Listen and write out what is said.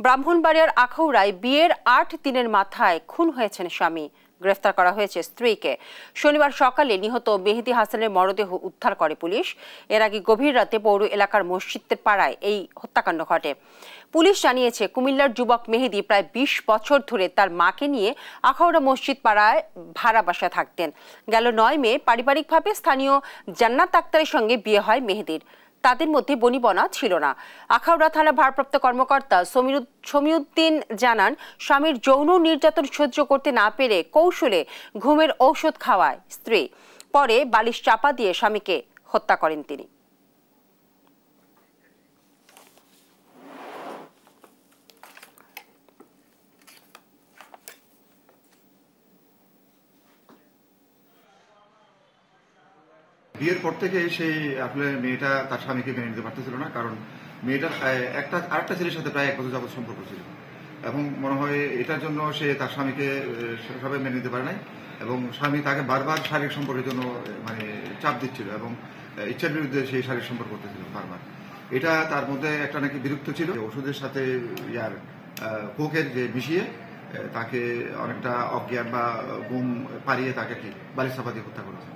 ব্রাহ্মণবাড়িয়ার আখাউড়ায় বিয়ের ৮ দিনের মাথায় খুন হয়েছেন স্বামী। গ্রেফতার করা হয়েছে স্ত্রীকে। শনিবার সকালে নিহত মেহেদী হাসানের মরদেহ উদ্ধার করে পুলিশ। এর আগে গভীর রাতে পৌর এলাকার মসজিদের পাড়ায় এই হত্যাকাণ্ড ঘটে। পুলিশ জানিয়েছে, কুমিল্লার যুবক মেহেদী প্রায় ২০ বছর ধরে তার মাকে নিয়ে আখাউড়া মসজিদ পাড়ায় ভাড়া বাসায় থাকতেন। গেল ৯ মে পারিবারিকভাবে স্থানীয় জান্নাত আক্তারের সঙ্গে বিয়ে হয় মেহেদীর। তাদের মধ্যে বনিবনা ছিল না। আখাউড়া থানা ভারপ্রাপ্ত কর্মকর্তা সমীউদ্দিন জানান, স্বামীর যৌন নির্যাতন সহ্য করতে না পেরে কৌশলে ঘুমের ঔষধ খাওয়ায় স্ত্রী। পরে বালিশ চাপা দিয়ে স্বামীকে হত্যা করেন তিনি। বিয়ের পর থেকে সেই আসলে মেয়েটা তার স্বামীকে মেনে নিতে পারতেছিল না, কারণ মেয়েটার আরেকটা ছেলের সাথে প্রায় ১ বছর যাবত সম্পর্ক ছিল এবং মনে হয় এটার জন্য সে তার স্বামীকে সেভাবে মেনে নিতে পারে নাই এবং স্বামী তাকে বারবার শারীরিক সম্পর্কের জন্য চাপ দিচ্ছিল এবং ইচ্ছার বিরুদ্ধে সেই শারীরিক সম্পর্ক করতেছিল বারবার। এটা তার মধ্যে একটা নাকি বিরক্ত ছিল। ওষুধের সাথে কোকের যে মিশিয়ে তাকে অনেকটা অজ্ঞান বা ঘুম পাড়িয়ে তাকে বালিশ চাপা দিয়ে হত্যা করেছে।